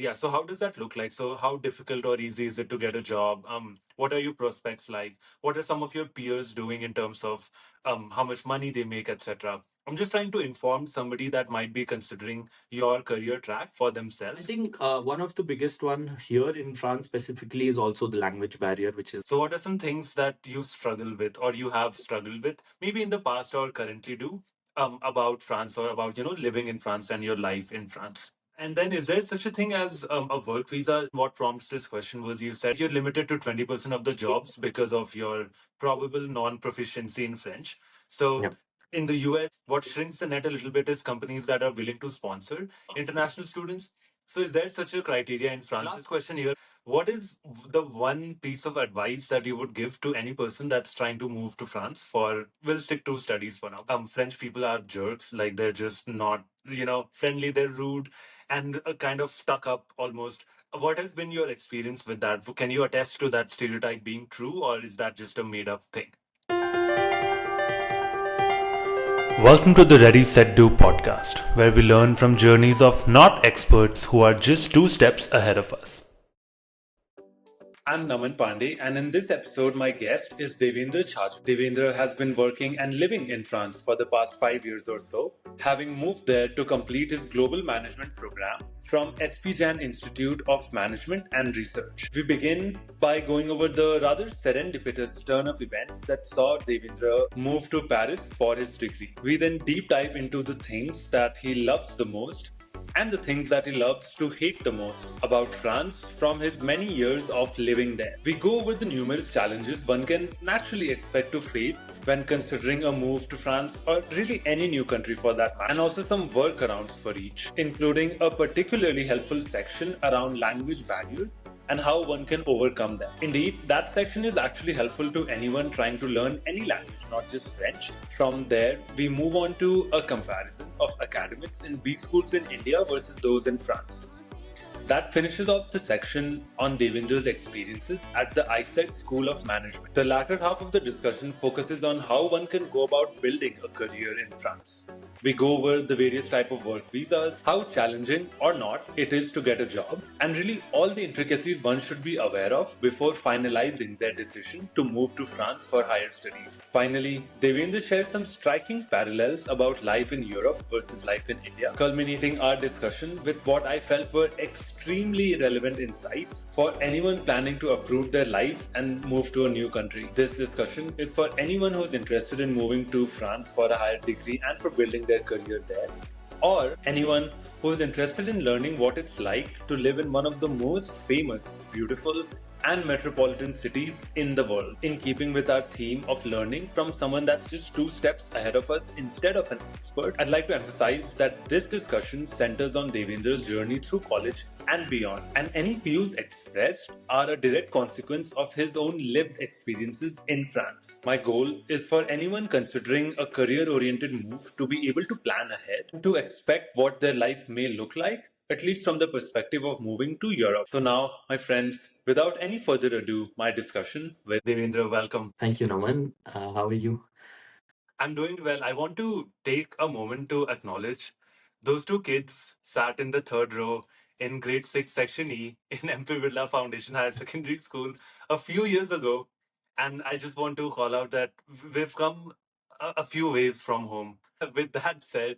Yeah, so how does that look like? So how difficult or easy is it to get a job? What are your prospects like? What are some of your peers doing in terms of how much money they make, etc.? I'm just trying to inform somebody that might be considering your career track for I themselves. think one of the biggest one here in France specifically is also the language barrier, which is So what are some things that you struggle with or you have struggled with, maybe in the past or currently do, about France or about, living in France and your life in France? And then, is there such a thing as a work visa? What prompts this question was you said you're limited to 20% of the jobs because of your probable non proficiency in French. So, yeah. in the US, what shrinks the net a little bit is companies that are willing to sponsor international students. So, is there such a criteria in France? Last question here. What is the one piece of advice that you would give to any person that's trying to move to France for, we'll stick to studies for now. French people are jerks, like they're just not, friendly, they're rude and kind of stuck up almost. What has been your experience with that? Can you attest to that stereotype being true, or is that just a made up thing? Welcome to the Ready Set Do podcast, where we learn from journeys of not experts who are just two steps ahead of us. I'm Naman Pandey, and in this episode, my guest is Devendra Chhajer. Devendra has been working and living in France for the past 5 years or so, having moved there to complete his global management program from SPJIMR Institute of Management and Research. We begin by going over the rather serendipitous turn of events that saw Devendra move to Paris for his degree. We then deep dive into the things that he loves the most and the things that he loves to hate the most about France from his many years of living there. We go over the numerous challenges one can naturally expect to face when considering a move to France or really any new country for that matter, and also some workarounds for each, including a particularly helpful section around language barriers and how one can overcome them. Indeed, that section is actually helpful to anyone trying to learn any language, not just French. From there, we move on to a comparison of academics in B schools in India versus those in France. That finishes off the section on Devendra's experiences at the IESEG School of Management. The latter half of the discussion focuses on how one can go about building a career in France. We go over the various type of work visas, how challenging or not it is to get a job, and really all the intricacies one should be aware of before finalizing their decision to move to France for higher studies. Finally, Devendra shares some striking parallels about life in Europe versus life in India, culminating our discussion with what I felt were extremely relevant insights for anyone planning to uproot their life and move to a new country. This discussion is for anyone who's interested in moving to France for a higher degree and for building their career there, or anyone who is interested in learning what it's like to live in one of the most famous, beautiful, and metropolitan cities in the world. In keeping with our theme of learning from someone that's just two steps ahead of us instead of an expert, I'd like to emphasize that this discussion centers on Devendra's journey through college and beyond, and any views expressed are a direct consequence of his own lived experiences in France. My goal is for anyone considering a career oriented move to be able to plan ahead, to expect what their life may look like, at least from the perspective of moving to Europe. So now, my friends, without any further ado, my discussion with Devendra. Welcome. Thank you, Naman. How are you? I'm doing well. I want to take a moment to acknowledge those two kids sat in the third row in grade 6 section E in MP Birla Foundation Higher Secondary School a few years ago. And I just want to call out that we've come a few ways from home. With that said,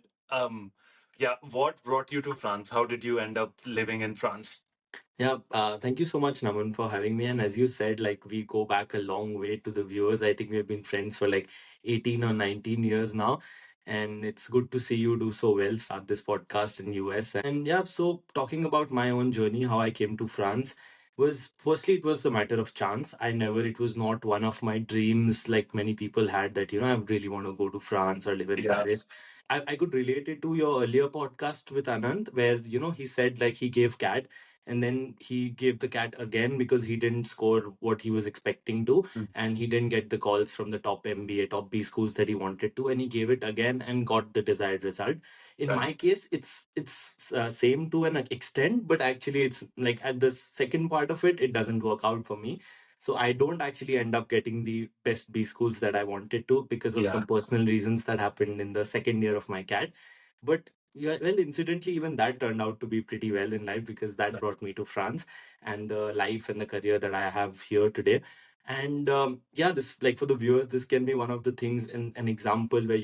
yeah, what brought you to France? How did you end up living in France? Yeah, thank you so much, Naman, for having me. And as you said, like we go back a long way to the viewers. I think we've been friends for like 18 or 19 years now. And it's good to see you do so well, start this podcast in US. And yeah, so talking about my own journey, how I came to France was firstly, it was a matter of chance. It was not one of my dreams like many people had that, I really want to go to France or live in Yeah. Paris. I could relate it to your earlier podcast with Anand, where, he said like he gave CAT and then he gave the cat again because he didn't score what he was expecting to, and he didn't get the calls from the top MBA, top B schools that he wanted to, and he gave it again and got the desired result. In Right. my case, it's same to an extent, but actually it's like at the second part of it, it doesn't work out for me. So I don't actually end up getting the best B schools that I wanted to because of Yeah. some personal reasons that happened in the second year of my cat. But Yeah, well, incidentally, even that turned out to be pretty well in life because that Right. brought me to France and the life and the career that I have here today. And yeah, this, like, for the viewers, this can be one of the things, an example where,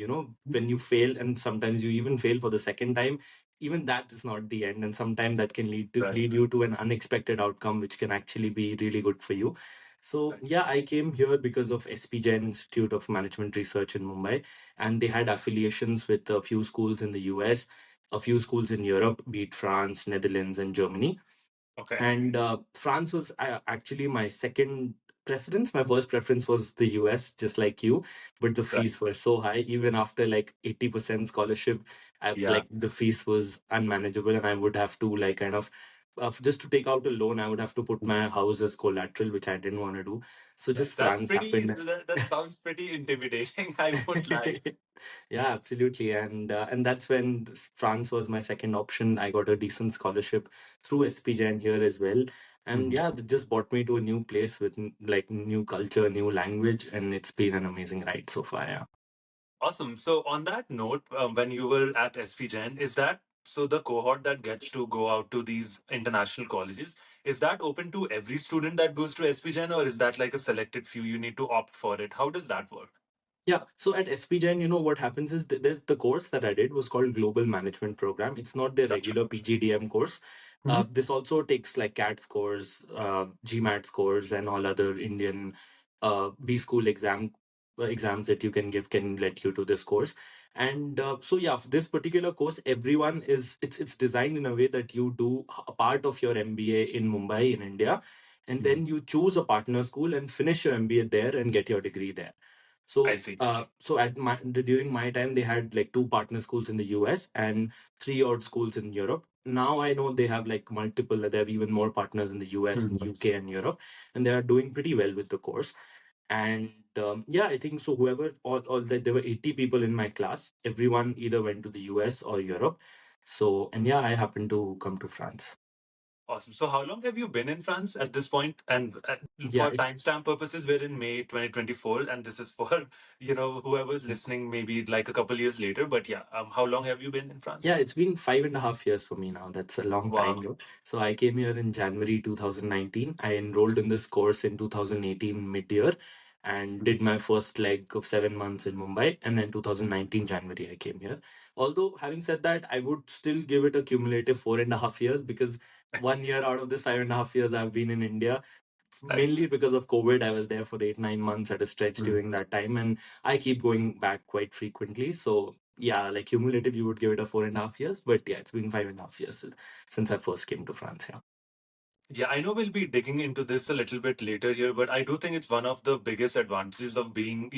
when you fail, and sometimes you even fail for the second time, even that is not the end. And sometimes that can Right. lead you to an unexpected outcome, which can actually be really good for you. So Right. yeah, I came here because of SPJIN Institute of Management Research in Mumbai, and they had affiliations with a few schools in the US, a few schools in Europe, be it France, Netherlands, and Germany. Okay. And France was actually my second preference. My first preference was the US, just like you, but the Right. fees were so high. Even after like 80% scholarship, Yeah. like the fees was unmanageable, and I would have to like kind of. Just to take out a loan, I would have to put my house as collateral, which I didn't want to do. So Right. just France happened. That sounds pretty intimidating. I won't lie. Yeah, absolutely. And that's when France was my second option. I got a decent scholarship through SPJN here as well. And Mhm. yeah, it just brought me to a new place with like new culture, new language, and it's been an amazing ride so far. Yeah. Awesome. So on that note, when you were at SPGen, is that so the cohort that gets to go out to these international colleges, is that open to every student that goes to SPGen, or is that like a selected few you need to opt for it? How does that work? Yeah, so at SPJN, what happens is there's the course that I did was called Global Management Program. It's not the Gotcha. regular PGDM course. Mhm. This also takes like CAT scores, GMAT scores, and all other Indian B school exams that you can give can let you to this course. And so yeah, for this particular course, everyone is it's designed in a way that you do a part of your MBA in Mumbai in India, and Mhm. then you choose a partner school and finish your MBA there and get your degree there. I So, see. at during my time, they had like two partner schools in the US and three odd schools in Europe. Now I know they have like multiple. They have even more partners in the US and Mhm. UK and Europe, and they are doing pretty well with the course. And yeah, I think so. Whoever, all that there were 80 people in my class. Everyone either went to the US or Europe. So, and yeah, I happened to come to France. Awesome. So how long have you been in France at this point? And Yeah, for it's timestamp purposes, we're in May 2024, and this is for, whoever's listening, maybe like a couple years later. But yeah, how long have you been in Yeah, France? it's been 5.5 years for me now. That's a long Wow. time though. So I came here in January 2019. I enrolled in this course in 2018 mid-year and did my first leg of 7 months in Mumbai. And then 2019 January I came here. Although having said that, I would still give it a cumulative 4.5 years because 1 year out of this 5.5 years I've been in India, Right. mainly because of COVID. I was there for 8, 9 months at a stretch Mm. during that time, and I keep going back quite frequently. So yeah, like cumulative, you would give it a 4.5 years, but yeah, it's been 5.5 years since I first came to France. Yeah. Yeah, I know we'll be digging into this a little bit later here, but I do think it's one of the biggest advantages of being,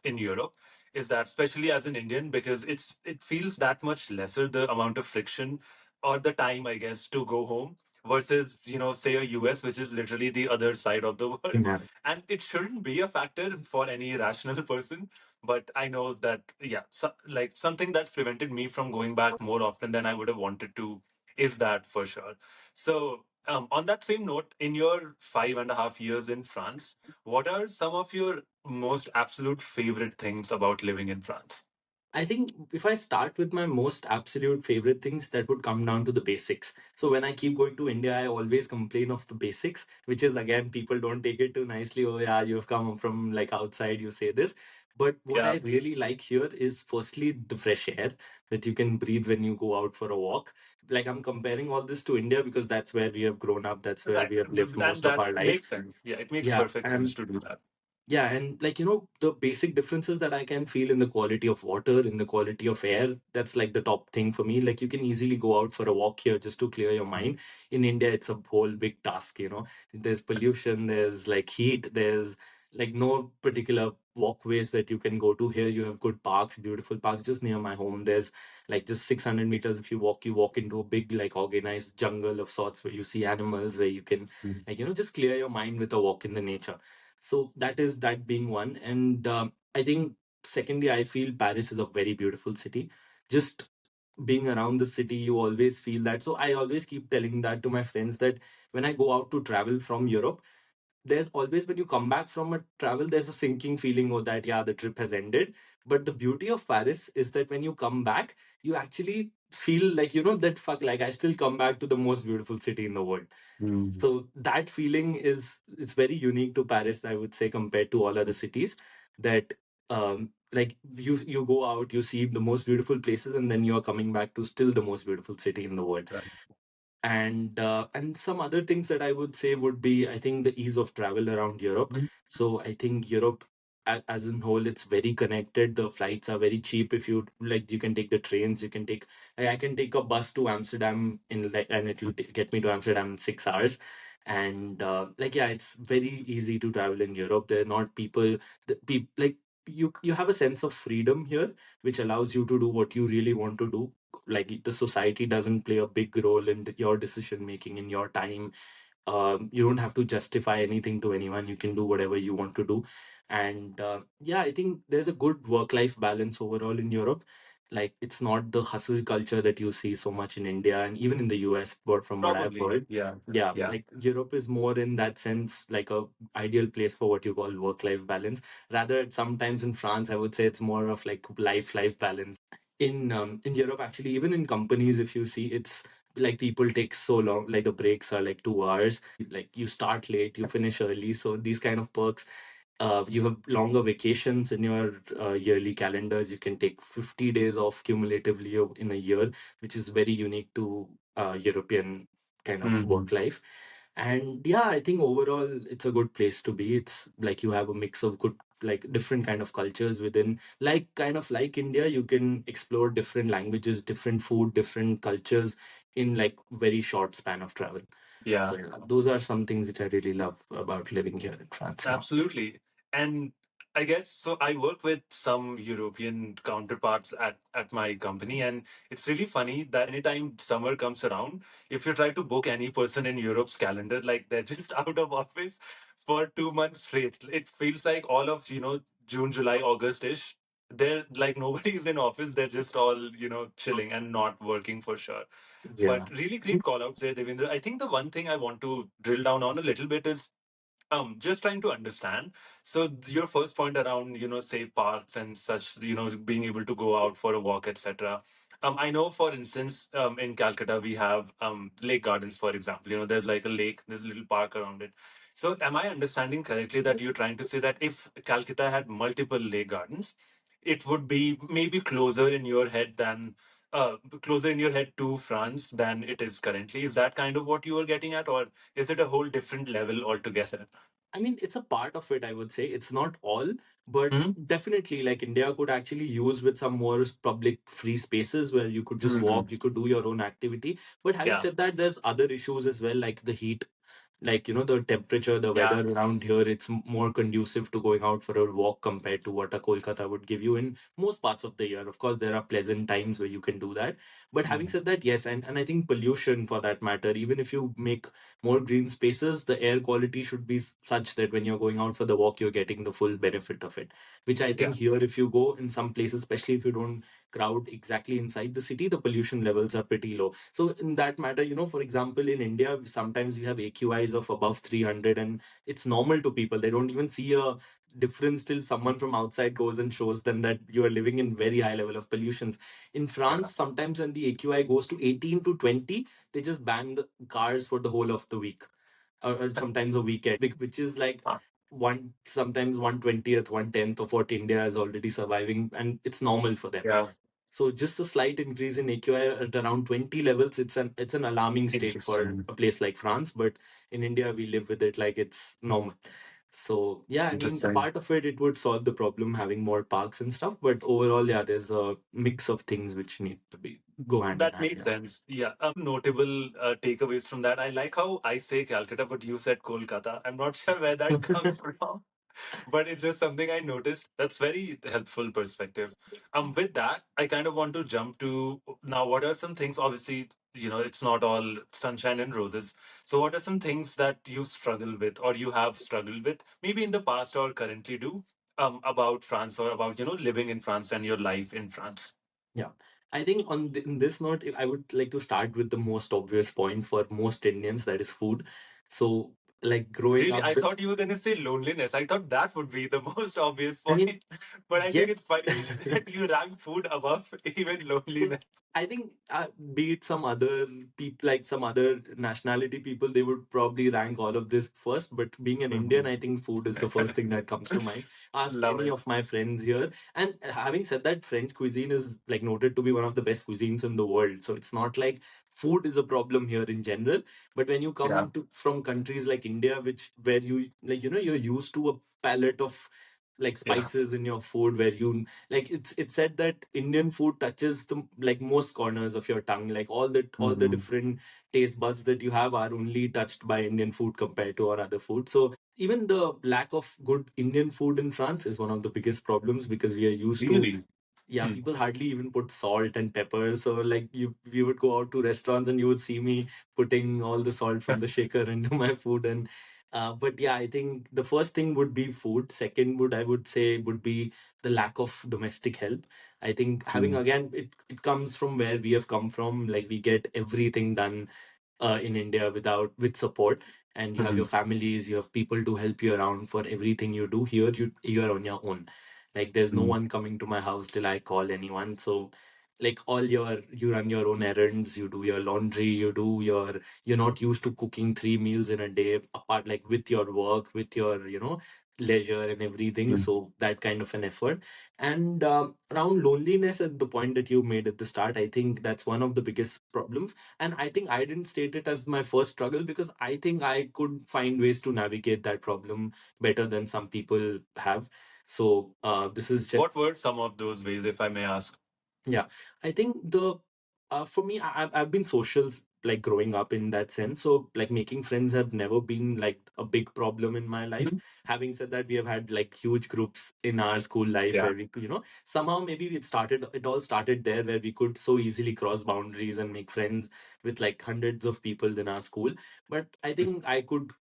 in Europe is that, especially as an Indian, because it feels that much lesser the amount of friction or the time, I guess, to go home versus, say a US, which is literally the other side of the world. Yeah. And it shouldn't be a factor for any rational person, but I know that, yeah, like something that's prevented me from going back more often than I would have wanted to is that for sure. So, on that same note, in your 5.5 years in France, what are some of your most absolute favorite things about living in France? I think if I start with my most absolute favorite things, that would come down to the basics. So when I keep going to India, I always complain of the basics, which is again, people don't take it too nicely. Oh, yeah, you've come from like outside, you say this. But what Yeah, I really like here is firstly the fresh air that you can breathe when you go out for a walk. Like I'm comparing all this to India because that's where we have grown up, that's where right. we have lived And most of that our life. makes sense. Yeah, it makes Yeah. perfect sense And to do that. yeah, and like, the basic differences that I can feel in the quality of water, in the quality of air, that's like the top thing for me. Like, you can easily go out for a walk here just to clear your mind. In India, it's a whole big task. There's pollution, there's like heat, there's like no particular walkways that you can go to. Here, you have good parks, beautiful parks just near my home. There's like just 600 meters. If you walk into a big, like organized jungle of sorts where you see animals, where you can, Mm. like, just clear your mind with a walk in the nature. So that is that being one. And I think secondly, I feel Paris is a very beautiful city. Just being around the city, you always feel that. So I always keep telling that to my friends that when I go out to travel from Europe, there's always, when you come back from a travel, there's a sinking feeling of that, yeah, the trip has ended. But the beauty of Paris is that when you come back, you actually feel like, that fuck, like I still come back to the most beautiful city in the world. So that feeling is, it's very unique to Paris, I would say, compared to all other cities. That like you go out, you see the most beautiful places, and then you are coming back to still the most beautiful city in the world. And some other things that I would say would be, I think, the ease of travel around Europe. So I think Europe as a whole, it's very connected. The flights are very cheap. If you like, you can take the trains, you can take, I can take a bus to Amsterdam in like, and it will get me to Amsterdam in 6 hours. And like, yeah, it's very easy to travel in Europe. There are not people, like, you have a sense of freedom here, which allows you to do what you really want to do. Like, the society doesn't play a big role in your decision making, in your time. You don't have to justify anything to anyone. You can do whatever you want to do. And yeah, I think there's a good work life balance overall in Europe. Like, it's not the hustle culture that you see so much in India and even in the US, but from what I've Probably, heard. yeah. Yeah, Yeah. like Europe is more in that sense like a ideal place for what you call work life balance. Rather, sometimes in France, I would say it's more of like life balance. In Europe, actually, even in companies, if you see, it's like people take so long, like the breaks are like 2 hours. Like, you start late, you finish early. So these kind of perks. You have longer vacations in your yearly calendars. You can take 50 days off cumulatively in a year, which is very unique to European kind of work life. And yeah, I think overall it's a good place to be. It's like you have a mix of good, like different kind of cultures within, like kind of like India. You can explore different languages, different food, different cultures in like very short span of travel. Yeah. So yeah, those are some things which I really love about living here in France. Yeah. Absolutely. And I guess so. I work with some European counterparts at my company, and it's really funny that anytime summer comes around, if you try to book any person in Europe's calendar, like they're just out of office for 2 months straight. It feels like all of, June, July, August ish. They're like nobody's in office. They're just all, chilling and not working for sure. Yeah. But really great call outs there, Devendra. I think the one thing I want to drill down on a little bit is just trying to understand. So your first point around, say parks and such, being able to go out for a walk, etc. I know, for instance, in Calcutta we have lake gardens, for example. There's like a lake, there's a little park around it. So am I understanding correctly that you're trying to say that if Calcutta had multiple lake gardens, it would be maybe closer in your head to France than it is currently? Is that kind of what you were getting at, or is it a whole different level altogether? I mean, it's a part of it, I would say. It's not all, but Hmm. definitely, like India could actually use with some more public free spaces where you could just Hmm. walk, you could do your own activity. But having Yeah. said that, there's other issues as well, like the heat. Like, the temperature, the Yeah. weather around here, it's more conducive to going out for a walk compared to what a Kolkata would give you in most parts of the year. Of course, there are pleasant times where you can do that. But having Hmm. said that, yes, and I think pollution for that matter, even if you make more green spaces, the air quality should be such that when you're going out for the walk, you're getting the full benefit of it. Which I Yeah. think here, if you go in some places, especially if you don't crowd exactly inside the city, the pollution levels are pretty low. So in that matter, for example, in India, sometimes we have AQIs of above 300, and it's normal to people. They don't even see a difference till someone from outside goes and shows them that you are living in very high level of pollutions. In Yeah. France, sometimes when the AQI goes to 18 to 20, they just ban the cars for the whole of the week, or sometimes a weekend, which is like Huh. sometimes 1/20th, 1/10 of what India is already surviving, and it's normal for them. Yeah. So just a slight increase in AQI at around 20 levels, it's an alarming state for Interesting. a place like France. But in India, we live with it like it's normal. So yeah, I mean, Interesting. part of it would solve the problem having more parks and stuff. But overall, yeah, there's a mix of things which need to be go hand in That hand. makes Yeah. sense. Yeah. Notable takeaways from that. I like how I say Calcutta, but you said Kolkata. I'm not sure where that comes from, but it's just something I noticed. That's very helpful perspective. With that, I kind of want to jump to now. What are some things? Obviously, it's not all sunshine and roses. So, what are some things that you struggle with, or you have struggled with, maybe in the past or currently do, about France, or about living in France and your life in France? Yeah. I think in this note, I would like to start with the most obvious point for most Indians, that is food. So like growing Really, up. I thought you were going to say loneliness. I thought that would be the most obvious I mean, point. But I think yes. it's funny that you rank food above even loneliness. I think, be it some other people, like some other nationality people, they would probably rank all of this first. But being an Indian, Mhm. I think food is the first thing that comes to mind. Ask Love any it. of my friends here. And having said that, French cuisine is like noted to be one of the best cuisines in the world. So it's not like food is a problem here in general. But when you Yeah. come to from countries like India, which where you like, you're used to a palette of like Yeah. spices in your food, where you like it's said that Indian food touches the like most corners of your tongue. Like all the Hmm. different taste buds that you have are only touched by Indian food compared to our other food. So even the lack of good Indian food in France is one of the biggest problems, because we are used to, Really? yeah, Hmm. people hardly even put salt and pepper. So like we would go out to restaurants and you would see me putting all the salt from the shaker into my food. And but yeah, I think the first thing would be food. Second would, I would say, would be the lack of domestic help. I think having, Hmm. again, it comes from where we have come from. Like we get everything done in India with support, and you have Hmm. your families, you have people to help you around for everything you do. Here, you are on your own. Like there's no Hmm. one coming to my house till I call anyone. So like you run your own errands, you do your laundry, you're not used to cooking 3 meals in a day apart, like with your work, with your leisure and everything. Hmm. So that kind of an effort. And around loneliness, at the point that you made at the start, I think that's one of the biggest problems. And I think I didn't state it as my first struggle, because I think I could find ways to navigate that problem better than some people have. So this is just, What were some of those ways, if I may ask? yeah, I think the for me, I've been social, like growing up in that sense. So like making friends have never been like a big problem in my life. Mhm. Having said that, we have had like huge groups in our school life Yeah. where we could, somehow maybe it all started there, where we could so easily cross boundaries and make friends with like hundreds of people in our school. But I think I could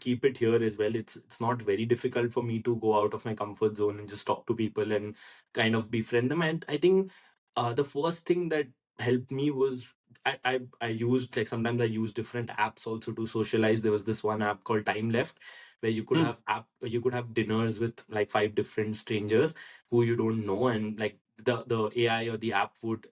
keep it here as well. It's not very difficult for me to go out of my comfort zone and just talk to people and kind of befriend them. And I think the first thing that helped me was I used, like, sometimes I use different apps also to socialize. There was this one app called Time Left, where Hmm. you could have dinners with like five different strangers who you don't know, and like the AI or the app would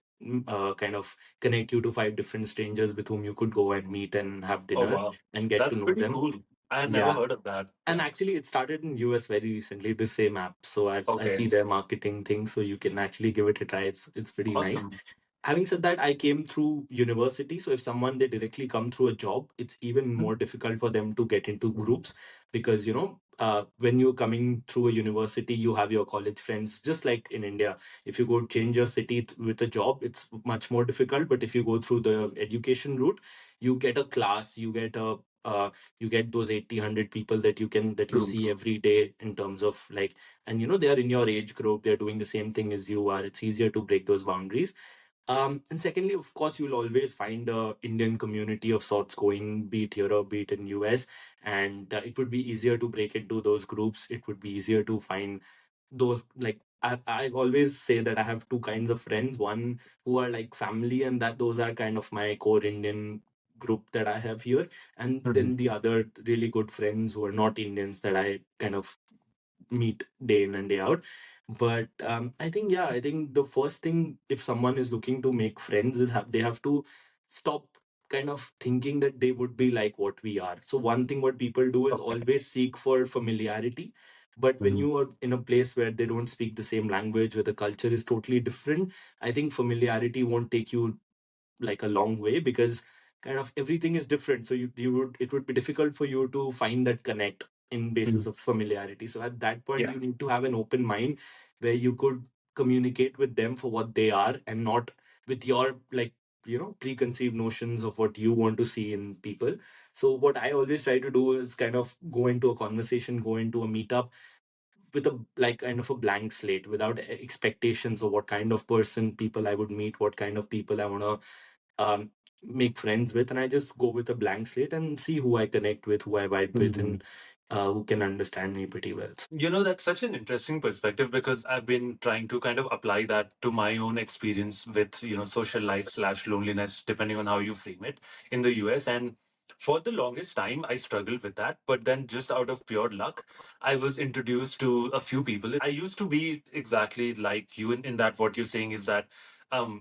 kind of connect you to five different strangers with whom you could go and meet and have Oh, dinner wow. and get to That's know pretty them. cool. I had never Yeah, heard of that. and Yeah. actually, it started in US very recently. The same app, so I Okay. see their marketing thing. So you can actually give it a try. It's pretty nice. Awesome. Having said that, I came through university. So if someone they directly come through a job, it's even Mhm. more difficult for them to get into Mhm. groups, because when you're coming through a university, you have your college friends. Just like in India, if you go change your city with a job, it's much more difficult. But if you go through the education route, you get a class, you get those 80 100 people that you True. see every day, in terms of like, and they are in your age group, they're doing the same thing as you are. It's easier to break those boundaries. And secondly, of course, you'll always find a Indian community of sorts going, be it Europe, be it in US, and it would be easier to break into those groups. It would be easier to find those, like, I always say that I have two kinds of friends. One who are like family, and that those are kind of my core Indian group that I have here, and Mhm. then the other really good friends who are not Indians that I kind of meet day in and day out. But I think, yeah, I think the first thing, if someone is looking to make friends, is they have to stop kind of thinking that they would be like what we are. So one thing what people do is Okay. always seek for familiarity. But when Mhm. you are in a place where they don't speak the same language, where the culture is totally different, I think familiarity won't take you like a long way, because kind of everything is different. So it would be difficult for you to find that connect in basis Mhm. of familiarity. So at that point, Yeah. you need to have an open mind, where you could communicate with them for what they are, and not with your like preconceived notions of what you want to see in people. So what I always try to do is kind of go into a conversation, go into a meetup with a like kind of a blank slate, without expectations of what kind of person people I would meet, what kind of people I want to make friends with. And I just go with a blank slate and see who I connect with, who I vibe with, Mhm. and who can understand me pretty well. That's such an interesting perspective because I've been trying to kind of apply that to my own experience with, social life slash loneliness, depending on how you frame it in the US. And For the longest time, I struggled with that. But then, just out of pure luck, I was introduced to a few people. I used to be exactly like you in that what you're saying is that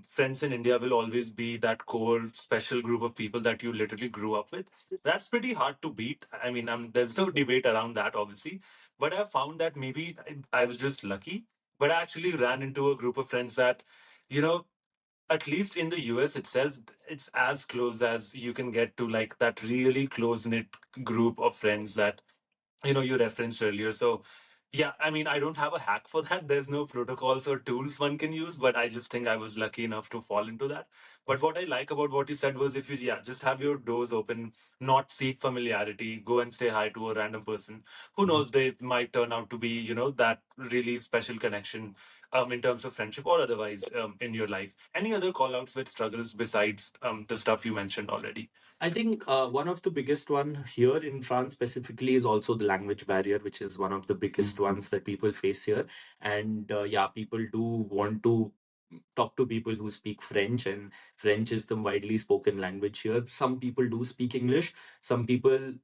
friends in India will always be that core special group of people that you literally grew up with. That's pretty hard to beat. I mean, there's no debate around that, obviously. But I found that maybe I was just lucky. But I actually ran into a group of friends that, you know, at least in the US itself, it's as close as you can get to like that really close knit group of friends that you referenced earlier. So yeah, I mean, I don't have a hack for that. There's no protocols or tools one can use, but I just think I was lucky enough to fall into that. But what I like about what you said was if you, yeah, just have your doors open, not seek familiarity, go and say hi to a random person. Who knows, they might turn out to be, that really special connection in terms of friendship or otherwise in your life. Any other call outs with struggles besides the stuff you mentioned already? I think one of the biggest one here in France specifically is also the language barrier, which is one of the biggest ones that people face here. And yeah, people do want to talk to people who speak French, and French is the widely spoken language here. Some people do speak English. Some people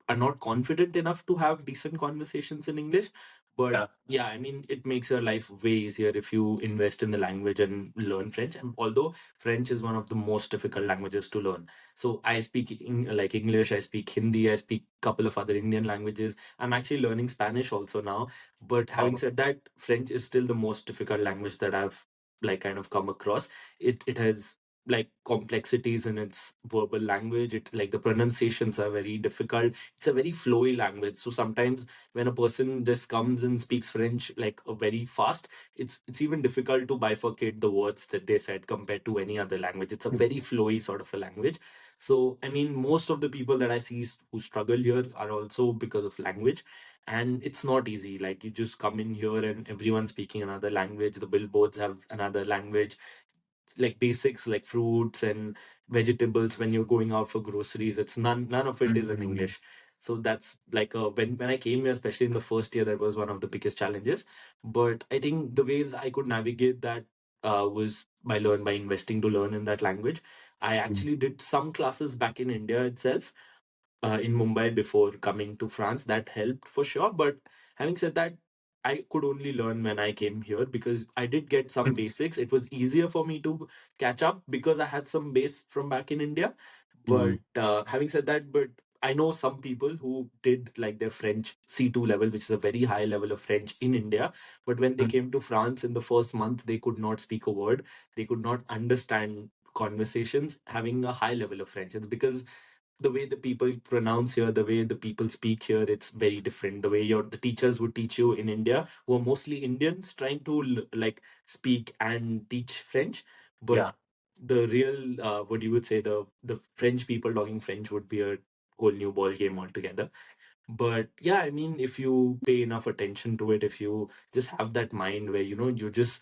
are not confident enough to have decent conversations in English. But Yeah. yeah, I mean, it makes your life way easier if you invest in the language and learn French. And although French is one of the most difficult languages to learn, so I speak like English, I speak Hindi, I speak a couple of other Indian languages. I'm actually learning Spanish also now. But having Wow. said that, French is still the most difficult language that I've like kind of come across. It has like complexities in its verbal language. It like the pronunciations are very difficult. It's a very flowy language. So sometimes when a person just comes and speaks French like very fast, it's even difficult to bifurcate the words that they said compared to any other language. It's a very flowy sort of a language. So I mean, most of the people that I see who struggle here are also because of language. And it's not easy. Like you just come in here and everyone's speaking another language. The billboards have another language, like basics like fruits and vegetables. When you're going out for groceries, it's none of it is in English. So that's like when I came here, especially in the first year, that was one of the biggest challenges. But I think the ways I could navigate that was by investing to learn in that language. I actually did some classes back in India itself, in Mumbai before coming to France. That helped for sure. But having said that, I could only learn when I came here because I did get some basics. It was easier for me to catch up because I had some base from back in India. But having said that, but I know some people who did like their French C2 level, which is a very high level of French in India. But when they came to France in the first month, they could not speak a word. They could not understand conversations having a high level of French. It's because the way the people pronounce here, the way the people speak here, it's very different. The way the teachers would teach you in India, who are mostly Indians trying to like speak and teach French, but Yeah. the real what you would say, the French people talking French would be a whole new ball game altogether. But yeah, I mean, if you pay enough attention to it, if you just have that mind where you're just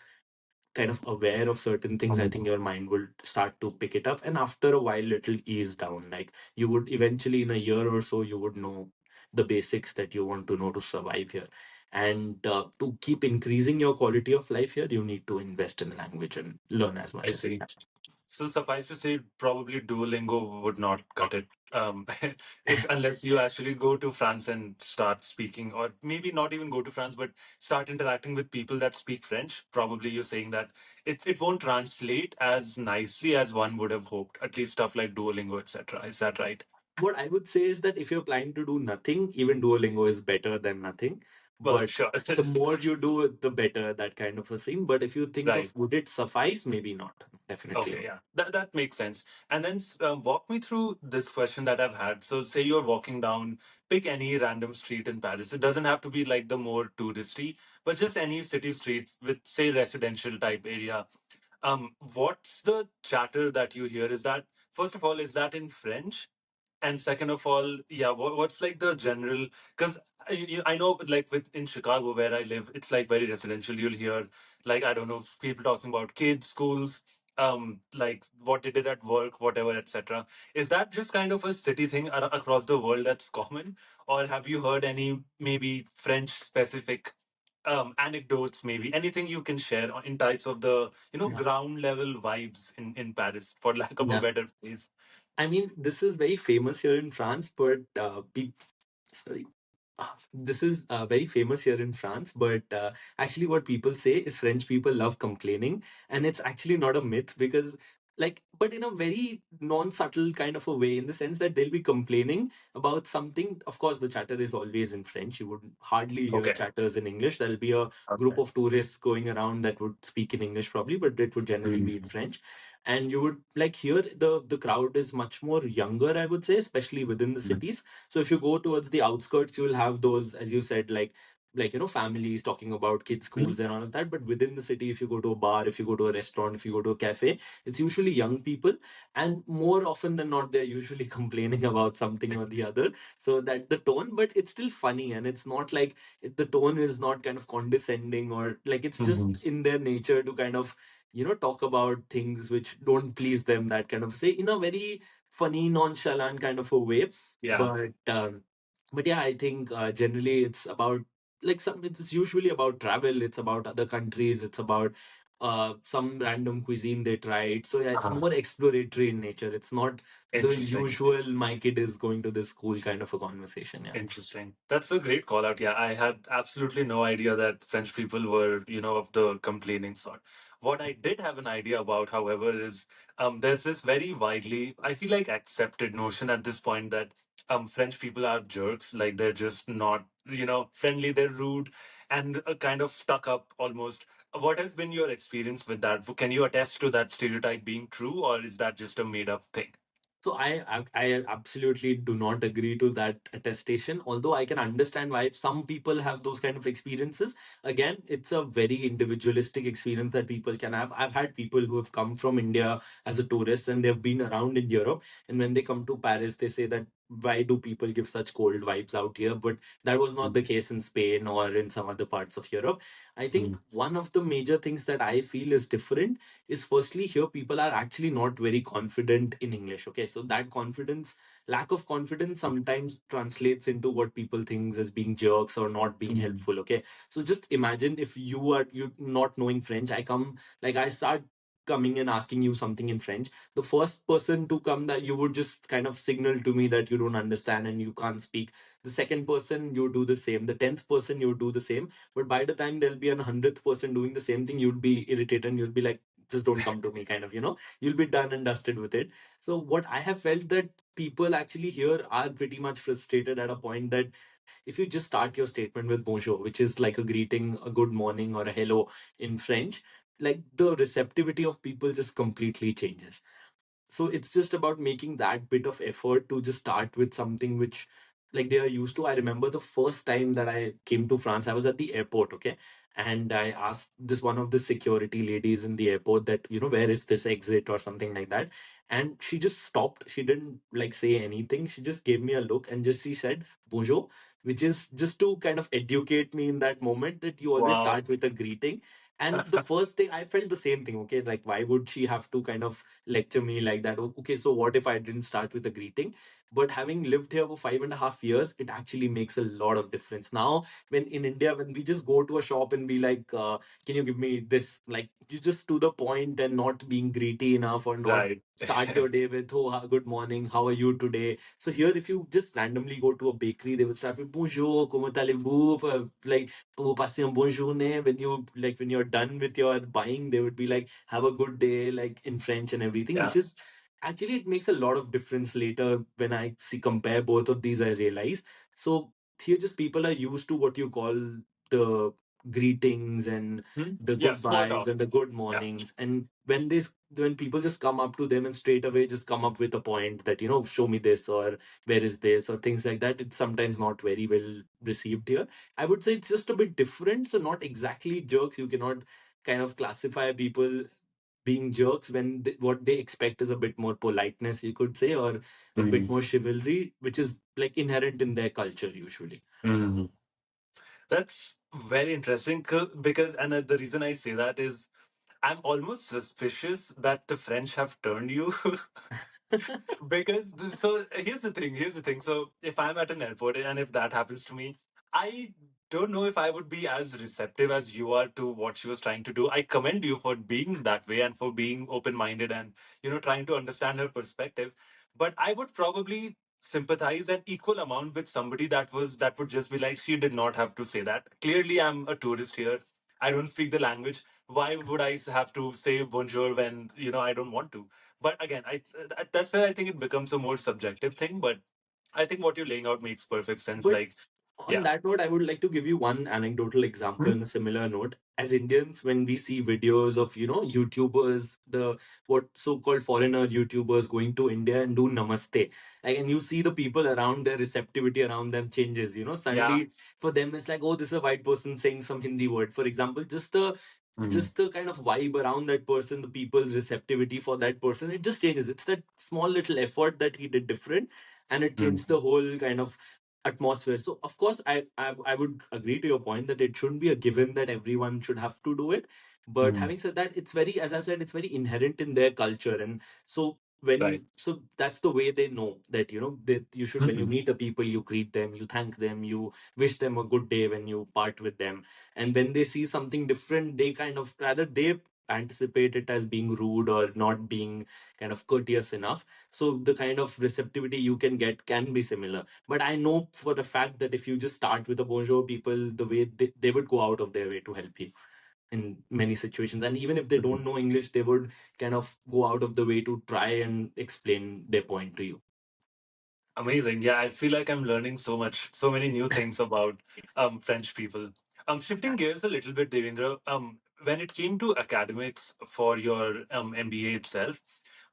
kind of aware of certain things, I think your mind will start to pick it up. And after a while, it'll ease down. Like you would eventually, in a year or so, you would know the basics that you want to know to survive here. And to keep increasing your quality of life here, you need to invest in language and learn as I much as you see. So suffice to say, probably Duolingo would not cut it. If unless you actually go to France and start speaking, or maybe not even go to France, but start interacting with people that speak French. Probably you're saying that it won't translate as nicely as one would have hoped. At least stuff like Duolingo, etc. Is that right? What I would say is that if you're planning to do nothing, even Duolingo is better than nothing. Well, But sure. the more you do, the better, that kind of a thing. But if you think Right. of would it suffice, maybe not. Definitely Okay, not. yeah, that makes sense. And then walk me through this question that I've had. So, say you're walking down, pick any random street in Paris. It doesn't have to be like the more touristy, but just any city street with, say, residential type area. What's the chatter that you hear? Is that, first of all, is that in French? And second of all, yeah, what's like the general? Because I know, like with in Chicago where I live, it's like very residential. You'll hear like I don't know people talking about kids, schools, like what they did at work, whatever, etc. Is that just kind of a city thing across the world that's common, or have you heard any maybe French specific anecdotes, maybe anything you can share in types of the Yeah. ground level vibes in Paris, for lack of a Yeah. better phrase? I mean, this is very famous here in France, but sorry. This is very famous here in France, but actually, what people say is French people love complaining, and it's actually not a myth because, like, but in a very non-subtle kind of a way, in the sense that they'll be complaining about something. Of course, the chatter is always in French. You would hardly hear Okay. chatters in English. There'll be a group Okay. of tourists going around that would speak in English probably, but it would generally be in Mhm. French. And you would like here the crowd is much more younger, I would say, especially within the cities. So if you go towards the outskirts, you'll have those, as you said, like families talking about kids Mhm. schools and all of that. But within the city, if you go to a bar, if you go to a restaurant, if you go to a cafe, it's usually young people, and more often than not they're usually complaining about something or the other. So that the tone, but it's still funny, and it's not like the tone is not kind of condescending, or like it's Mhm. just in their nature to kind of talk about things which don't please them, that kind of say in a very funny nonchalant kind of a way. Yeah. But yeah, I think generally it's about like some it's usually about travel, it's about other countries, it's about some random cuisine they tried. So yeah, it's Uh-huh. more exploratory in nature. It's not the Interesting. usual my kid is going to this school kind of a conversation. Yeah. Interesting. That's a great call out. Yeah, I had absolutely no idea that French people were, of the complaining sort. What I did have an idea about, however, is there's this very widely, I feel like, accepted notion at this point that French people are jerks. Like they're just not, friendly. They're rude and kind of stuck up almost. What has been your experience with that? Can you attest to that stereotype being true, or is that just a made up thing? So I absolutely do not agree to that attestation. Although I can understand why some people have those kind of experiences. Again, it's a very individualistic experience that people can have. I've had people who have come from India as a tourist and they've been around in Europe, and when they come to Paris, they say that why do people give such cold vibes out here? But that was not the case in Spain or in some other parts of Europe. I think Mhm. one of the major things that I feel is different is firstly here people are actually not very confident in English. Okay, so that confidence, lack of confidence sometimes translates into what people think as being jerks or not being Mhm. helpful. Okay, so just imagine if you not knowing French, I come, like I start coming and asking you something in French, the first person to come that you would just kind of signal to me that you don't understand and you can't speak. The second person you do the same, the 10th person you do the same, but by the time there'll be an 100th person doing the same thing, you'd be irritated and you'll be like, just don't come to me, kind of, you'll be done and dusted with it. So what I have felt that people actually here are pretty much frustrated at a point that if you just start your statement with bonjour, which is like a greeting, a good morning or a hello in French, like the receptivity of people just completely changes. So it's just about making that bit of effort to just start with something which like they are used to. I remember the first time that I came to France, I was at the airport, okay, and I asked this one of the security ladies in the airport that where is this exit or something like that, and she just stopped. She didn't like say anything, she just gave me a look and just she said bonjour, which is just to kind of educate me in that moment that you always Wow. start with a greeting. And the first thing I felt the same thing, okay, like why would she have to kind of lecture me like that? Okay, so what if I didn't start with a greeting? But having lived here for 5.5 years, it actually makes a lot of difference. Now, when in India, when we just go to a shop and be like, can you give me this? Like, you just to the point and not being greedy enough or not Right. start your day with, oh, good morning, how are you today? So here, if you just randomly go to a bakery, they would start with bonjour, comment allez-vous? Like, "Oh, passez un bon journée." When you're done with your buying, they would be like, have a good day, like in French and everything, Yeah. which is actually it makes a lot of difference later when I see compare both of these, I realize. So here just people are used to what you call the greetings and Hmm? the Yeah, small goodbyes talk. and the good Yeah. mornings. And when people just come up to them and straight away just come up with a point that, show me this or where is this or things like that, it's sometimes not very well received here. I would say it's just a bit different. So not exactly jerks. You cannot kind of classify people being jerks when what they expect is a bit more politeness, you could say, or a bit Mhm. more chivalry, which is like inherent in their culture usually. Mhm. That's very interesting because, and the reason I say that is I'm almost suspicious that the French have turned you. So here's the thing. So if I'm at an airport and if that happens to me, I don't know if I would be as receptive as you are to what she was trying to do. I commend you for being that way and for being open minded and trying to understand her perspective. But I would probably sympathize an equal amount with somebody that would just be like, she did not have to say that. Clearly, I'm a tourist here. I don't speak the language. Why would I have to say bonjour when I don't want to? But again, that's where I think it becomes a more subjective thing. But I think what you're laying out makes perfect sense. But Like, on yeah. that note, I would like to give you one anecdotal example in a similar note. As Indians, when we see videos of, YouTubers, the what so-called foreigner YouTubers going to India and do namaste, like, and you see the people around, their receptivity around them changes. Yeah. Suddenly for them it's like, oh, this is a white person saying some Hindi word, for example. Mm. Just the kind of vibe around that person, the people's receptivity for that person, it just changes. It's that small little effort that he did different, and it Mm. changed the whole kind of atmosphere. So of course, I would agree to your point that it shouldn't be a given that everyone should have to do it. But Mm. having said that, it's very, as I said, it's very inherent in their culture, and so Right. so that's the way they know that that you should, when you Mhm. meet a people, you greet them, you thank them, you wish them a good day when you part with them. And when they see something different, they kind of, rather they anticipate it as being rude or not being kind of courteous enough. So the kind of receptivity you can get can be similar. But I know for the fact that if you just start with a bonjour, people, the way they would go out of their way to help you in many situations. And even if they Mhm. don't know English, they would kind of go out of the way to try and explain their point to you. Amazing. Yeah, I feel like I'm learning so much, so many new things about French people. Shifting gears a little bit, Devendra. When it came to academics for your MBA itself,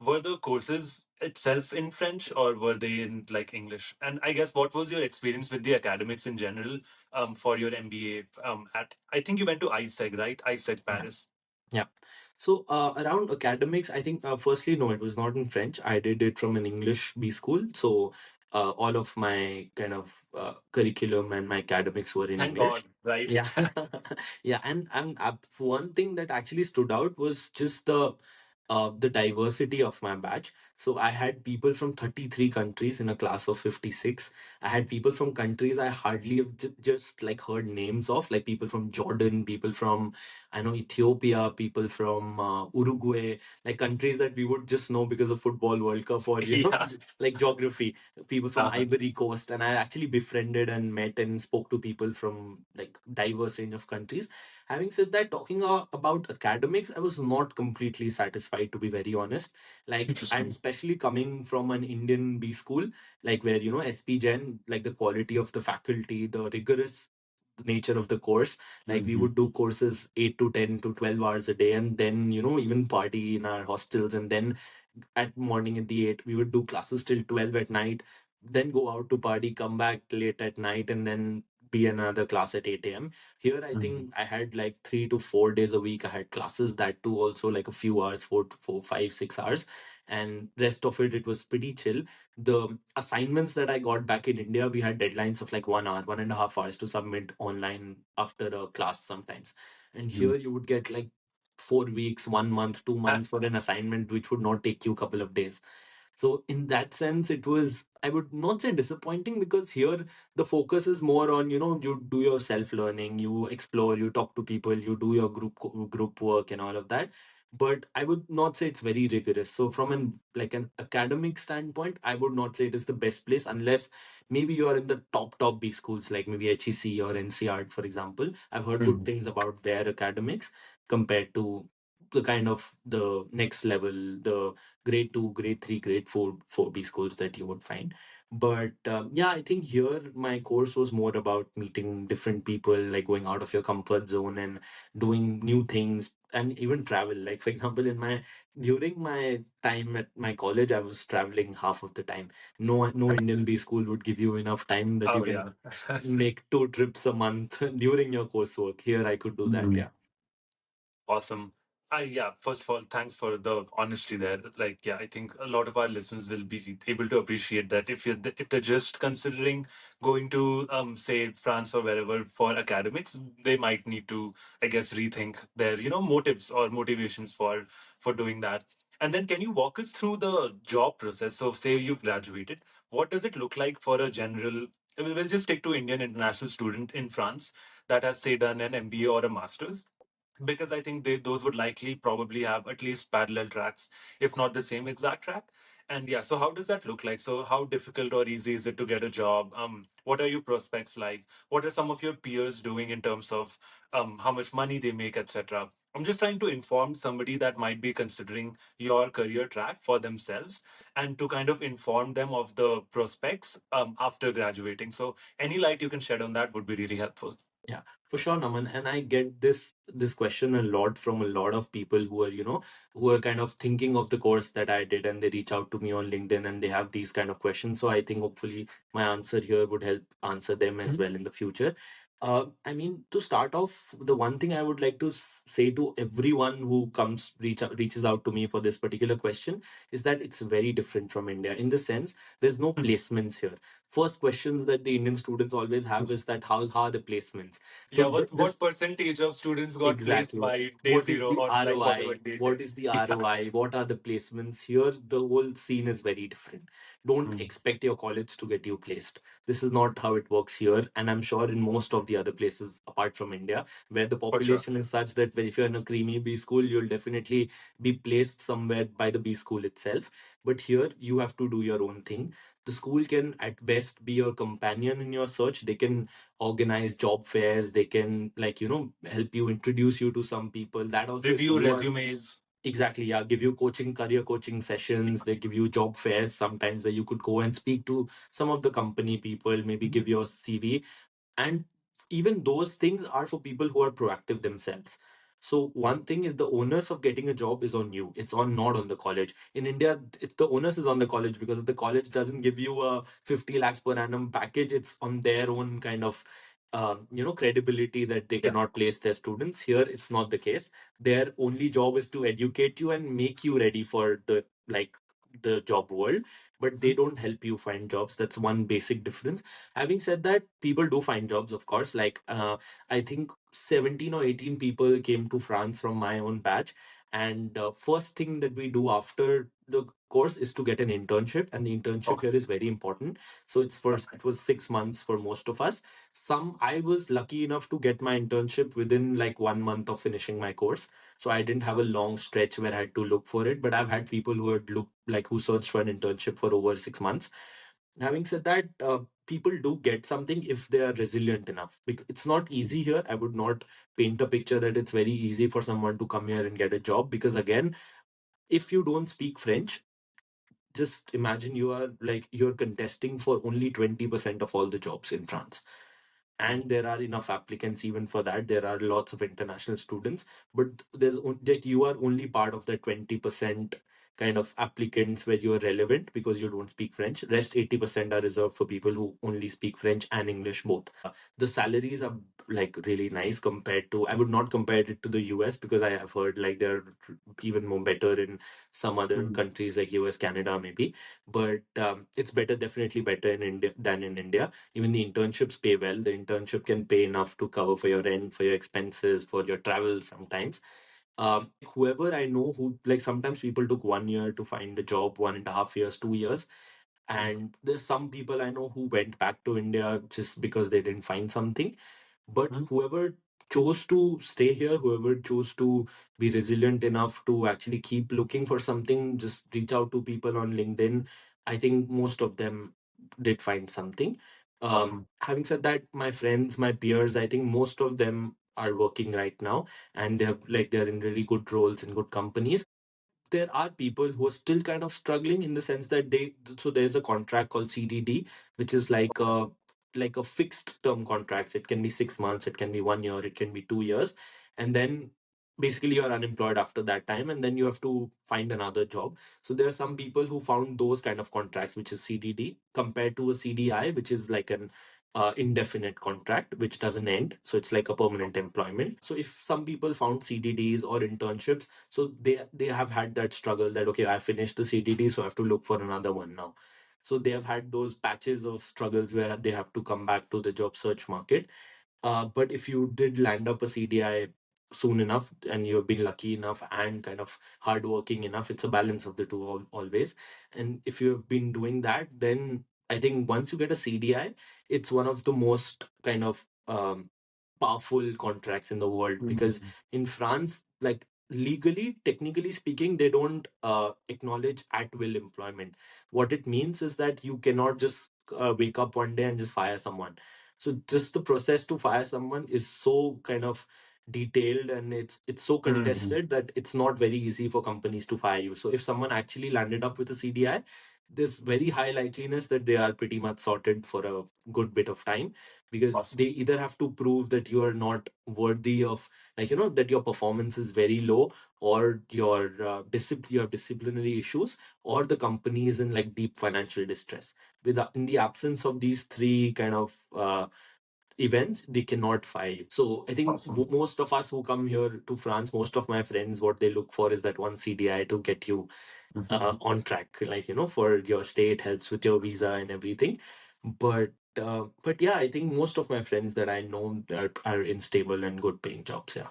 were the courses itself in French or were they in like English? And I guess what was your experience with the academics in general for your MBA? At I think you went to IESEG, right? IESEG Paris. Yeah. So around academics, I think firstly, no, it was not in French. I did it from an English B school. So all of my kind of curriculum and my academics were in Thank English. God, right? Yeah. Yeah. And one thing that actually stood out was just the diversity of my batch. So I had people from 33 countries in a class of 56. I had people from countries I hardly have just like heard names of, like people from Jordan, people from, I know, Ethiopia, people from Uruguay, like countries that we would just know because of football World Cup or, Yeah. like geography, people from Uh-huh. Ivory Coast. And I actually befriended and met and spoke to people from like diverse range of countries. Having said that, talking about academics, I was not completely satisfied, to be very honest. Like, and Interesting. especially coming from an Indian B school, like where, SPJIN, like the quality of the faculty, the rigorous nature of the course, like we Mhm. would do courses 8 to 10 to 12 hours a day, and then even party in our hostels, and then at morning at the 8 we would do classes till 12 at night, then go out to party, come back late at night, and then be another class at 8 a.m. Here I Mhm. think I had like 3 to 4 days a week I had classes, that too also like a few hours, 4, 5, 6 hours, and rest of it was pretty chill. The assignments that I got back in India, we had deadlines of like 1 hour, 1.5 hours to submit online after a class sometimes. And Mhm. here you would get like 4 weeks, 1 month, 2 months for an assignment which would not take you a couple of days. So in that sense, it was, I would not say disappointing, because here the focus is more on, you do your self learning, you explore, you talk to people, you do your group work and all of that. But I would not say it's very rigorous. So from an academic standpoint, I would not say it is the best place, unless maybe you're in the top B schools like maybe HEC or NCR, for example. I've heard good Mhm. things about their academics compared to the kind of the next level, the grade 2, grade 3, grade 4, 4B schools that you would find. But yeah, I think here my course was more about meeting different people, like going out of your comfort zone and doing new things, and even travel. Like, for example, during my time at my college, I was traveling half of the time. No Indian B school would give you enough time that you Oh yeah. can make 2 trips a month during your coursework. Here I could do that. Mhm. Yeah. Awesome. Yeah, first of all, thanks for the honesty there. Like, yeah, I think a lot of our listeners will be able to appreciate that if they're just considering going to say France or wherever for academics, they might need to, I guess, rethink their motives or motivations for doing that. And then, can you walk us through the job process? So, say you've graduated, what does it look like for a general? We'll just stick to Indian international student in France that has say done an MBA or a master's, because I think those would likely probably have at least parallel tracks, if not the same exact track. And yeah, so how does that look like? So how difficult or easy is it to get a job? What are your prospects like? What are some of your peers doing in terms of how much money they make, etc.? I'm just trying to inform somebody that might be considering your career track for themselves and to kind of inform them of the prospects after graduating. So any light you can shed on that would be really helpful. Yeah, for sure, Naman. And I get this question a lot from a lot of people who are, who are kind of thinking of the course that I did, and they reach out to me on LinkedIn and they have these kind of questions. So I think hopefully my answer here would help answer them as well in the future. I mean, to start off, the one thing I would like to say to everyone who reaches out to me for this particular question is that it's very different from India in the sense there's no placements here. First questions that the Indian students always have is that how are the placements? So Yeah, what this percentage of students got placed exactly. by day What is zero the or like whatever ROI? day? What is the Yeah. ROI? What are the placements? Here, the whole scene is very different. Don't Mm. expect your college to get you placed. This is not how it works here. And I'm sure in most of the other places apart from India, where the For sure. population is such that if you're in a creamy B school, you'll definitely be placed somewhere by the B school itself. But here, you have to do your own thing. The school can at best be your companion in your search. They can organize job fairs, they can help you, introduce you to some people. That also, if Review you are resumes. exactly, yeah, give you coaching, career coaching sessions. They give you job fairs sometimes where you could go and speak to some of the company people, maybe give your CV. And even those things are for people who are proactive themselves. So one thing is the onus of getting a job is on you. It's on not on the college. In India, it's the onus is on the college, because if the college doesn't give you a 50 lakhs per annum package, it's on their own kind of credibility that they Yeah. cannot place their students. Here it's not the case. Their only job is to educate you and make you ready for the job world, but they don't help you find jobs. That's one basic difference. Having said that, people do find jobs, of course. I think 17 or 18 people came to France from my own batch. And first thing that we do after the course is to get an internship. And the internship Okay. here is very important. So it was 6 months for most of us. I was lucky enough to get my internship within like 1 month of finishing my course. So I didn't have a long stretch where I had to look for it. But I've had people who had looked like who searched for an internship for over 6 months. Having said that, people do get something if they are resilient enough. It's not easy here. I would not paint a picture that it's very easy for someone to come here and get a job, because again, if you don't speak French, just imagine you're contesting for only 20% of all the jobs in France. And there are enough applicants even for that. There are lots of international students, but that you are only part of the 20% kind of applicants where you are relevant because you don't speak French. Rest 80% are reserved for people who only speak French and English both. The salaries are like really nice compared to, I would not compare it to the US, because I have heard like they're even more better in some other Mhm. countries like US, Canada maybe. But it's better, definitely better in India than in India. Even the internships pay well. The internship can pay enough to cover for your rent, for your expenses, for your travel sometimes. Whoever I know who, like, sometimes people took 1 year to find a job, 1.5 years, 2 years. And there's some people I know who went back to India just because they didn't find something. But Mhm. whoever chose to stay here, whoever chose to be resilient enough to actually keep looking for something, just reach out to people on LinkedIn. I think most of them did find something. Awesome. Having said that, my friends, my peers, I think most of them are working right now, and they're in really good roles in good companies. There are people who are still kind of struggling in the sense that there's a contract called CDD, which is like a fixed term contract. It can be 6 months, it can be 1 year, it can be 2 years, and then basically you're unemployed after that time, and then you have to find another job. So there are some people who found those kind of contracts, which is CDD, compared to a CDI, which is like an indefinite contract which doesn't end, so it's like a permanent employment. So if some people found CDDs or internships, so they have had that struggle that, okay, I finished the CDD, so I have to look for another one now. So they have had those patches of struggles where they have to come back to the job search market. But if you did land up a CDI soon enough, and you've been lucky enough and kind of hardworking enough, it's a balance of the two always. And if you have been doing that, then I think once you get a CDI, it's one of the most kind of powerful contracts in the world, because Mhm. in France, like legally, technically speaking, they don't acknowledge at will employment. What it means is that you cannot just wake up one day and just fire someone. So just the process to fire someone is so kind of detailed, and it's so Hmm. contested that it's not very easy for companies to fire you. So if someone actually landed up with a CDI, there's very high likeliness that they are pretty much sorted for a good bit of time, because they Awesome. either have to prove that you are not worthy of, like, that your performance is very low, or your you have disciplinary issues, or the company is in like deep financial distress. In the absence of these three kind of events, they cannot fire you. So I think Awesome. most of us who come here to France, most of my friends, what they look for is that one CDI to get you on track, like, for your stay. It helps with your visa and everything. But yeah, I think most of my friends that I know are in stable and good paying jobs. Yeah.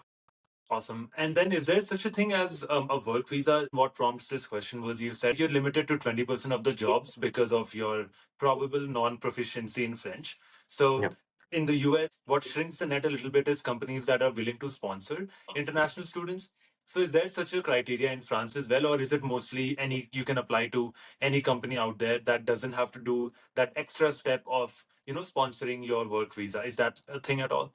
Awesome. And then, is there such a thing as a work visa? What prompts this question was you said you're limited to 20% of the jobs because of your probable non proficiency in French. So, Yeah. in the US, what shrinks the net a little bit is companies that are willing to sponsor international students. So, is there such a criteria in France as well, or is it mostly any you can apply to any company out there that doesn't have to do that extra step of sponsoring your work visa? Is that a thing at all?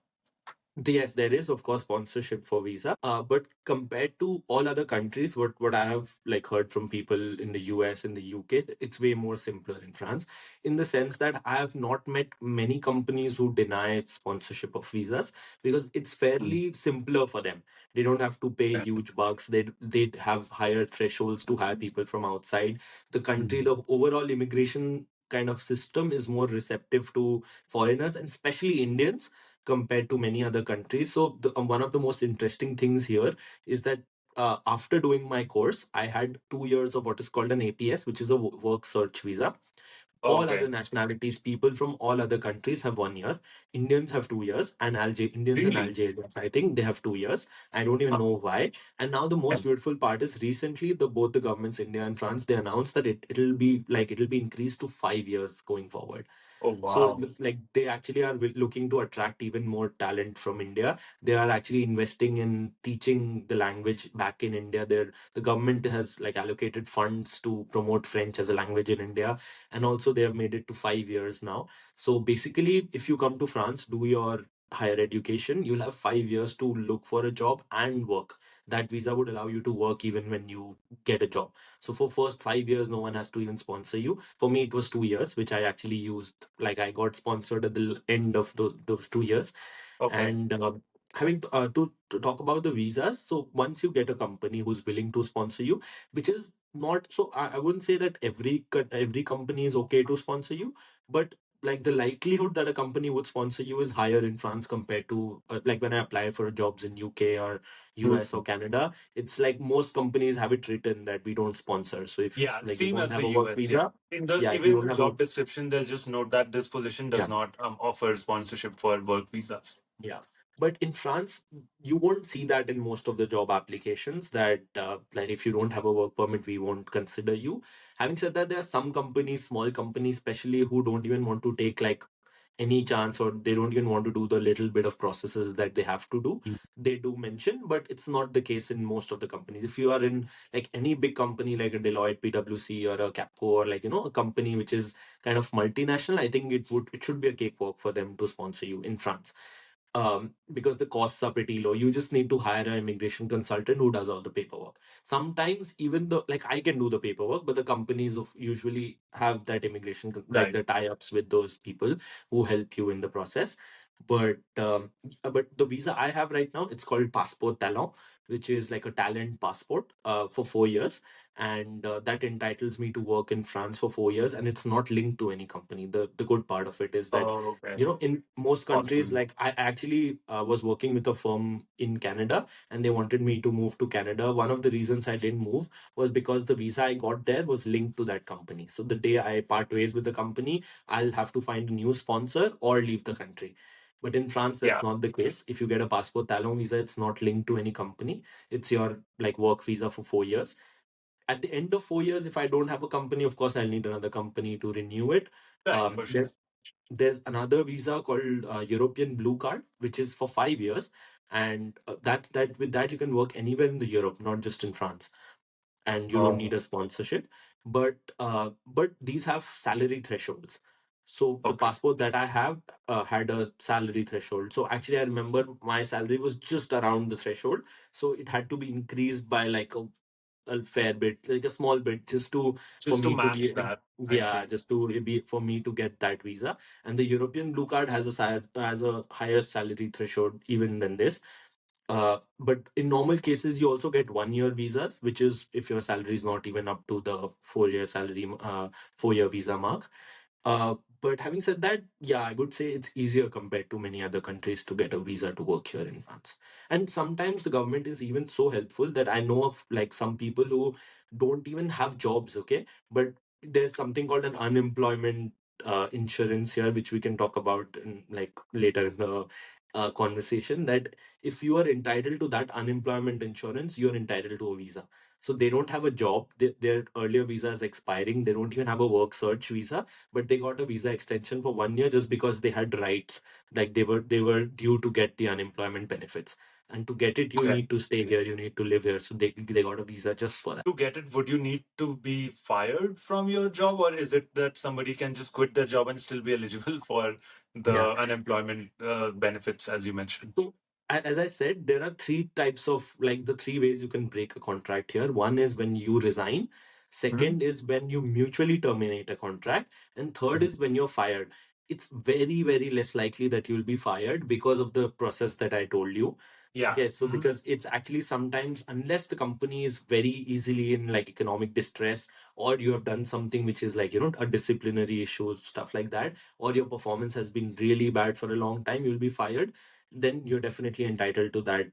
Yes, there is of course sponsorship for visa. But compared to all other countries, what I have like heard from people in the US, in the UK, it's way more simpler in France, in the sense that I have not met many companies who deny sponsorship of visas, because it's fairly simpler for them. They don't have to pay huge bucks. They have higher thresholds to hire people from outside the country. Mhm. The overall immigration kind of system is more receptive to foreigners, and especially Indians, compared to many other countries. So one of the most interesting things here is that after doing my course, I had 2 years of what is called an APS, which is a work search visa. All other Okay. nationalities, people from all other countries have 1 year. Indians have 2 years, and Indians and Really? Algerians, I think they have 2 years. I don't even Huh. know why. And now the most beautiful part is recently both the governments, India and France, they announced that it'll be increased to 5 years going forward. Oh, So, wow. like, they actually are looking to attract even more talent from India. They are actually investing in teaching the language back in India. The government has like allocated funds to promote French as a language in India, and also they have made it to 5 years now. So basically, if you come to France, do your higher education, you'll have 5 years to look for a job and work. That visa would allow you to work even when you get a job. So for first 5 years, no one has to even sponsor you. For me, it was 2 years, which I actually used. Like, I got sponsored at the end of those 2 years. Okay. And to talk about the visas, so once you get a company who's willing to sponsor you, which is not so, I wouldn't say that every company is okay to sponsor you, but like the likelihood that a company would sponsor you is higher in France compared to like when I apply for jobs in UK or US or Mhm. Canada. It's like most companies have it written that we don't sponsor. So if Yeah, like you same don't as have the a work US. Yeah. visa, In the yeah, if even you in don't the have a job description, they'll just note that this position does yeah. not offer sponsorship for work visas. Yeah. But in France, you won't see that in most of the job applications that if you don't have a work permit, we won't consider you. Having said that, there are some companies, small companies especially, who don't even want to take like any chance, or they don't even want to do the little bit of processes that they have to do. They do mention, but it's not the case in most of the companies. If you are in like any big company like a Deloitte, PwC, or a Capco, or like a company which is kind of multinational, I think it should be a cakewalk for them to sponsor you in France, because the costs are pretty low. You just need to hire an immigration consultant who does all the paperwork. Sometimes even though like I can do the paperwork, but the companies of usually have that like Right. the tie-ups with those people who help you in the process. But the visa I have right now, it's called Passport Talent, which is like a talent passport for 4 years, and that entitles me to work in France for 4 years, and it's not linked to any company. The good part of it is that Oh, okay. in most countries, Awesome. like I actually was working with a firm in Canada, and they wanted me to move to Canada. One of the reasons I didn't move was because the visa I got there was linked to that company. So the day I part ways with the company, I'll have to find a new sponsor or leave the country. But in France, that's Yeah. not the case. If you get a passport talent visa, it's not linked to any company. It's your like work visa for 4 years. At the end of 4 years, if I don't have a company, of course I'll need another company to renew it. Right, for There's sure. There's another visa called European Blue Card, which is for 5 years, and that with that you can work anywhere in the Europe, not just in France, and you don't need Oh, a sponsorship. But these have salary thresholds. So the okay. passport that I have had a salary threshold. So actually, I remember my salary was just around the threshold, so it had to be increased by like a fair bit, like a small bit, just to for Just to me to match be, that, I yeah, see. just to be for me to get that visa. And the European Blue Card has a higher salary threshold even than this. But in normal cases, you also get 1 year visas, which is if your salary is not even up to the 4 year salary, 4 year visa mark. But having said that, yeah, I would say it's easier compared to many other countries to get a visa to work here in France. And sometimes the government is even so helpful that I know of like some people who don't even have jobs, okay? But there's something called an unemployment insurance here, which we can talk about in, like later in the conversation. That if you are entitled to that unemployment insurance, you're entitled to a visa. So they don't have a job, their earlier visa is expiring, they don't even have a work search visa, but they got a visa extension for 1 year just because they had rights, like they were due to get the unemployment benefits, and to get it you Okay. need to stay here, you need to live here, so they got a visa just for that. To get it, would you need to be fired from your job, or is it that somebody can just quit their job and still be eligible for Yeah. the unemployment benefits, as you mentioned? So, as I said, there are three types of, like, the three ways you can break a contract here. One is when you resign. Hmm. Second is when you mutually terminate a contract. And third is when you're fired. It's very, very less likely that you'll be fired because of the process that I told you. Yeah. Okay, so Hmm. because it's actually sometimes, unless the company is very easily in like economic distress, or you have done something which is like, a disciplinary issue, stuff like that, or your performance has been really bad for a long time, you'll be fired, then you're definitely entitled to that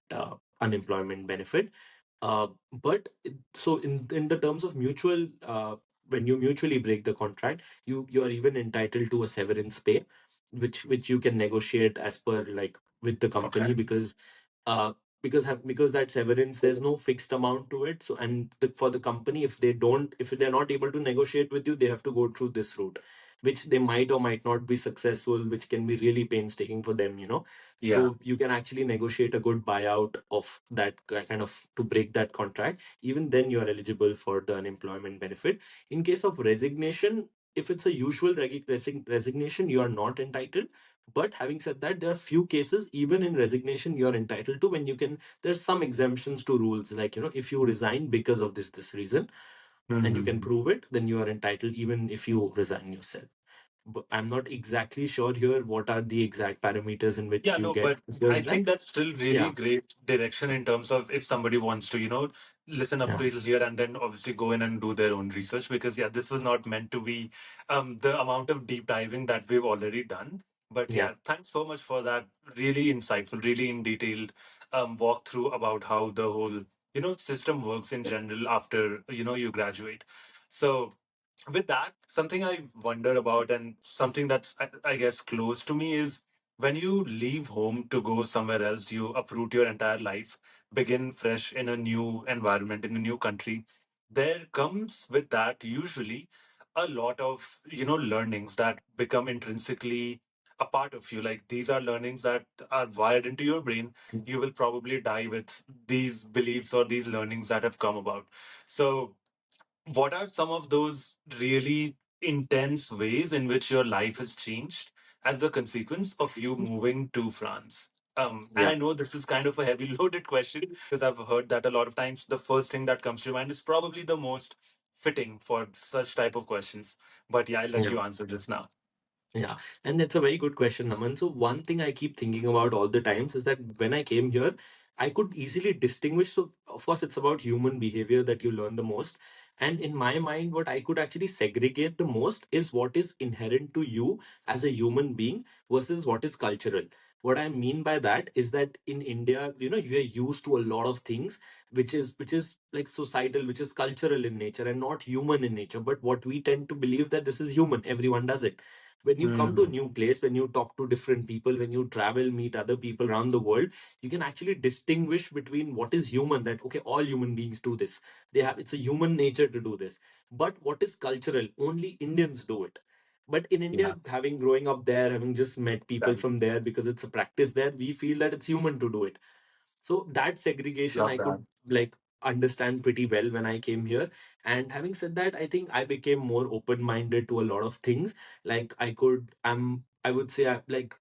unemployment benefit. So in the terms of mutual, when you mutually break the contract, you are even entitled to a severance pay, which you can negotiate as per like with the Okay. company, uh, because that severance, there's no fixed amount to it. So, and for the company, if they're not able to negotiate with you, they have to go through this route, which they might or might not be successful, which can be really painstaking for them. Yeah. So you can actually negotiate a good buyout of that kind of to break that contract. Even then, you are eligible for the unemployment benefit. In case of resignation, if it's a usual resignation, you are not entitled. But having said that, there are few cases, even in resignation, you're entitled to, when you can, there's some exemptions to rules. Like, if you resign because of this reason and you can Hmm. prove it, then you are entitled even if you resign yourself. But I'm not exactly sure here what are the exact parameters in which Yeah, you no, get but your I resign. think that's still really Yeah, great direction in terms of if somebody wants to, listen up yeah, to it here and then obviously go in and do their own research because, yeah, this was not meant to be the amount of deep diving that we've already done. But yeah, yeah, thanks so much for that really insightful, really in detailed walkthrough about how the whole, system works in general after, you graduate. So, with that, something I wonder about and something that's, I guess, close to me is when you leave home to go somewhere else, you uproot your entire life, begin fresh in a new environment, in a new country. There comes with that usually a lot of, learnings that become intrinsically a part of you. Like these are learnings that are wired into your brain. You will probably die with these beliefs or these learnings that have come about. So, what are some of those really intense ways in which your life has changed as the consequence of you moving to France? And yeah, I know this is kind of a heavy loaded question because I've heard that a lot of times the first thing that comes to mind is probably the most fitting for such type of questions. But yeah, I'll let yeah. you answer this now. Yeah, and it's a very good question, Naman. So one thing I keep thinking about all the times is that when I came here, I could easily distinguish. So of course, it's about human behavior that you learn the most. And in my mind, what I could actually segregate the most is what is inherent to you as a human being versus what is cultural. What I mean by that is that in India, you are used to a lot of things which is like societal, which is cultural in nature and not human in nature. But what we tend to believe that this is human, everyone does it. When you come to a Hmm. new place, when you talk to different people, when you travel, meet other people around the world, you can actually distinguish between what is human, that okay, all human beings do this, it's a human nature to do this. But what is cultural, only Indians do it. But in Yeah. India, having growing up there, having just met people Right. from there because it's a practice there, we feel that it's human to do it. So that segregation Love I that. could like understand pretty well when I came here. And having said that, I think I became more open minded to a lot of things. Like I would say like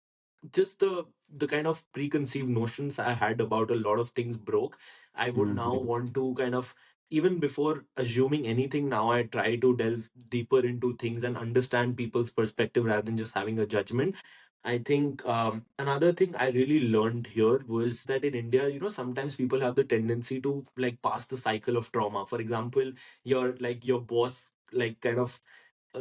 just the kind of preconceived notions I had about a lot of things broke. I would now Mhm. want to kind of, even before assuming anything, now I try to delve deeper into things and understand people's perspective rather than just having a judgment. I think another thing I really learned here was that in India, sometimes people have the tendency to like pass the cycle of trauma. For example, your boss like kind of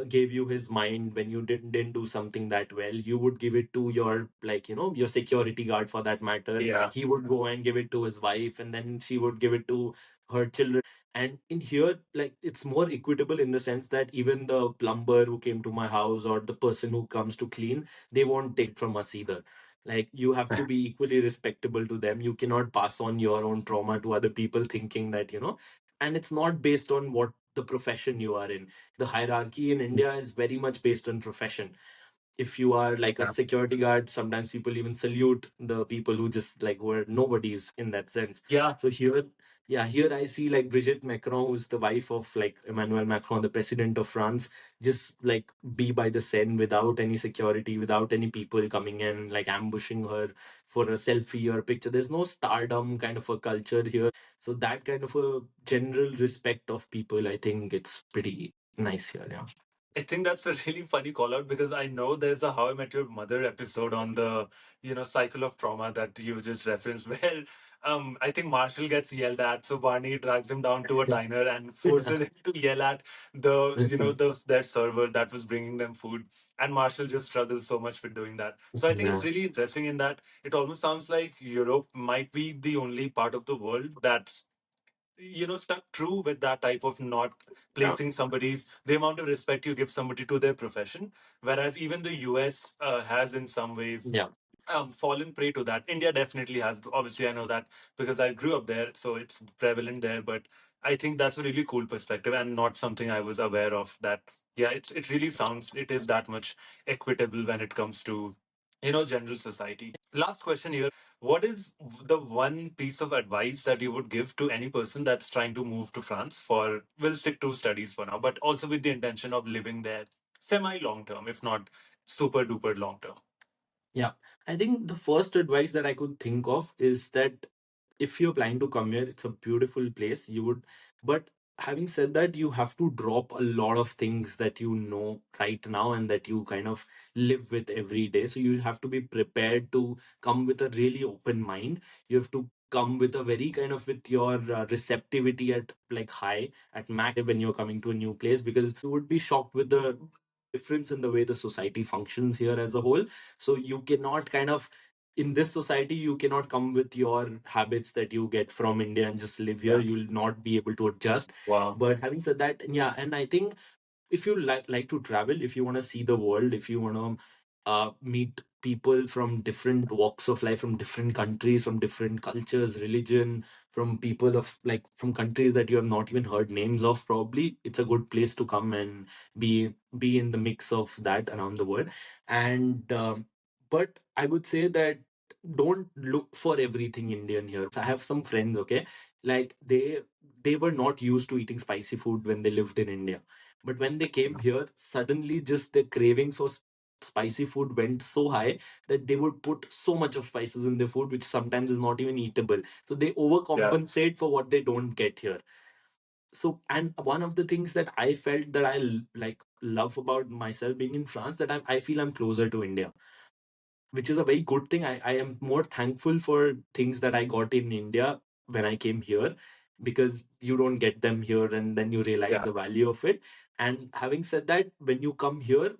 gave you his mind when you didn't do something that well. You would give it to your like your security guard for that matter. Yeah. He would go and give it to his wife, and then she would give it to her children. And in here, like it's more equitable in the sense that even the plumber who came to my house or the person who comes to clean, they won't take from us either. Like you have to be equally respectable to them. You cannot pass on your own trauma to other people thinking that and it's not based on what the profession you are in. The hierarchy in India is very much based on profession. If you are like a Yeah. security guard, sometimes people even salute the people who just like were nobodies in that sense. Yeah. So here, yeah, here I see like Brigitte Macron, who's the wife of like Emmanuel Macron, the president of France, just like be by the Seine without any security, without any people coming in, like ambushing her for a selfie or picture. There's no stardom kind of a culture here. So that kind of a general respect of people, I think it's pretty nice here. Yeah. I think that's a really funny call out because I know there's a How I Met Your Mother episode on the, cycle of trauma that you just referenced where I think Marshall gets yelled at. So Barney drags him down to a diner and forces him to yell at their server that was bringing them food. And Marshall just struggles so much with doing that. So I think it's Yeah. really interesting in that it almost sounds like Europe might be the only part of the world that's stuck true with that type of not Yeah. placing somebody's the amount of respect you give somebody to their profession, whereas even the US has in some ways Yeah. fallen prey to that. India definitely has, obviously I know that because I grew up there, so it's prevalent there. But I think that's a really cool perspective and not something I was aware of, that yeah, it really sounds it is that much equitable when it comes to general society. Last question here. What is the one piece of advice that you would give to any person that's trying to move to France for, we'll stick to studies for now, but also with the intention of living there semi long term, if not super duper long term? Yeah. I think the first advice that I could think of is that if you're planning to come here, it's a beautiful place. But having said that, you have to drop a lot of things that you know right now and that you kind of live with every day. So you have to be prepared to come with a really open mind. You have to come with a very kind of with your receptivity at like high, at max when you're coming to a new place, because you would be shocked with the difference in the way the society functions here as a whole. So you cannot kind of, in this society, you cannot come with your habits that you get from India and just live here. Yeah. You'll not be able to adjust. Wow. But having said that, yeah, and I think if you like to travel, if you want to see the world, if you want to meet people from different walks of life, from different countries, from different cultures, religion, from people of like from countries that you have not even heard names of, probably it's a good place to come and be in the mix of that around the world. And but I would say that don't look for everything Indian here. I have some friends, okay, like they were not used to eating spicy food when they lived in India, but when they came here, suddenly just the craving for spicy food went so high that they would put so much of spices in their food, which sometimes is not even eatable. So they Yeah. overcompensate for what they don't get here. So, and one of the things that I felt that like love about myself being in France, that I feel I'm closer to India, which is a very good thing. I am more thankful for things that I got in India when I came here, because you don't get them here and then you realize Yeah. the value of it. And having said that, when you come here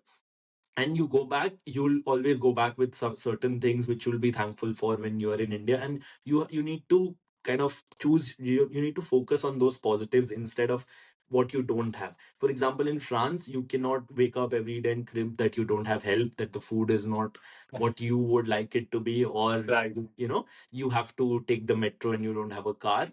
and you go back, you'll always go back with some certain things which you'll be thankful for when you are in India. And you need to kind of choose, you need to focus on those positives instead of what you don't have. For example, in France, you cannot wake up every day and crib that you don't have help, that the food is not what you would like it to be, or Right. you have to take the metro and you don't have a car.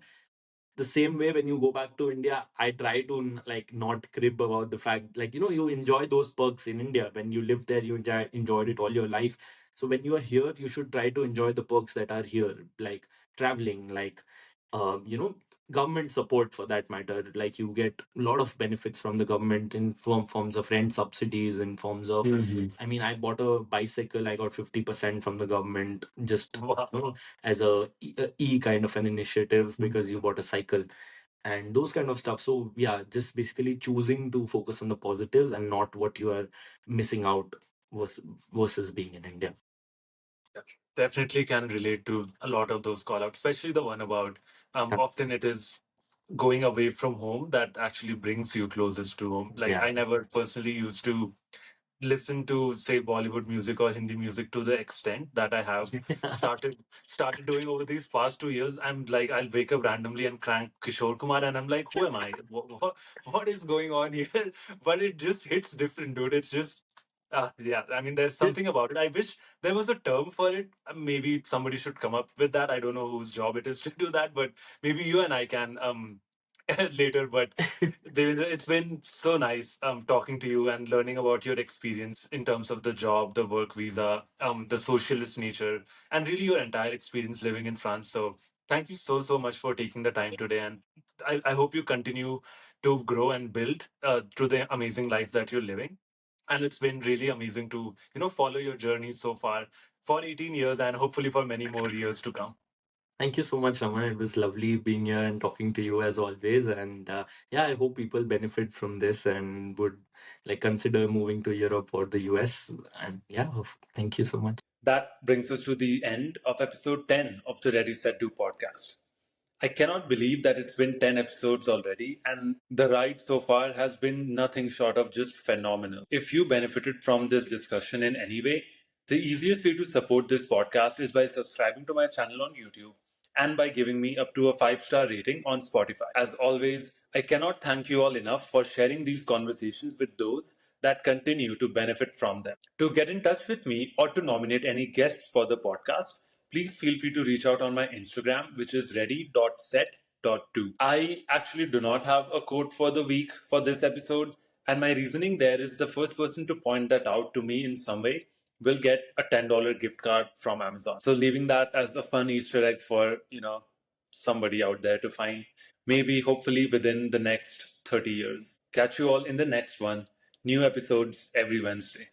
the same way when you go back to India, I try to like not crib about the fact, like, you enjoy those perks in India. When you live there, you enjoyed it all your life. So when you are here, you should try to enjoy the perks that are here, like traveling, like government support for that matter. Like you get a lot of benefits from the government in forms of rent subsidies, in forms of, I mean, I bought a bicycle, I got 50% from the government, just Wow. as a kind of an initiative, because you bought a cycle and those kind of stuff. So yeah, just basically choosing to focus on the positives and not what you are missing out versus, being in India. Yeah, definitely can relate to a lot of those call outs, especially the one about often it is going away from home that actually brings you closest to home. Like Yeah. I never personally used to listen to say Bollywood music or Hindi music to the extent that I have started doing over these past 2 years. I'm like, I'll wake up randomly and crank Kishore Kumar, and I'm like, who am I? What is going on here? But it just hits different, dude. It's just. Yeah, I mean, there's something about it. I wish there was a term for it. Maybe somebody should come up with that. I don't know whose job it is to do that, but maybe you and I can later. But it's been so nice talking to you and learning about your experience in terms of the job, the work visa, the socialist nature, and really your entire experience living in France. So thank you so much for taking the time today, and I hope you continue to grow and build through the amazing life that you're living. And it's been really amazing to follow your journey so far for 18 years and hopefully for many more years to come. Thank you so much, Raman. It was lovely being here and talking to you as always. And yeah, I hope people benefit from this and would like consider moving to Europe or the US. And yeah, thank you so much. That brings us to the end of episode 10 of the Ready Set Do podcast. I cannot believe that it's been 10 episodes already, and the ride so far has been nothing short of just phenomenal. If you benefited from this discussion in any way, the easiest way to support this podcast is by subscribing to my channel on YouTube and by giving me up to a 5-star rating on Spotify. As always, I cannot thank you all enough for sharing these conversations with those that continue to benefit from them. To get in touch with me or to nominate any guests for the podcast, please feel free to reach out on my Instagram, which is ready.set.2. I actually do not have a quote for the week for this episode, and my reasoning there is the first person to point that out to me in some way will get a $10 gift card from Amazon. So leaving that as a fun Easter egg for, somebody out there to find, maybe hopefully within the next 30 years. Catch you all in the next one. New episodes every Wednesday.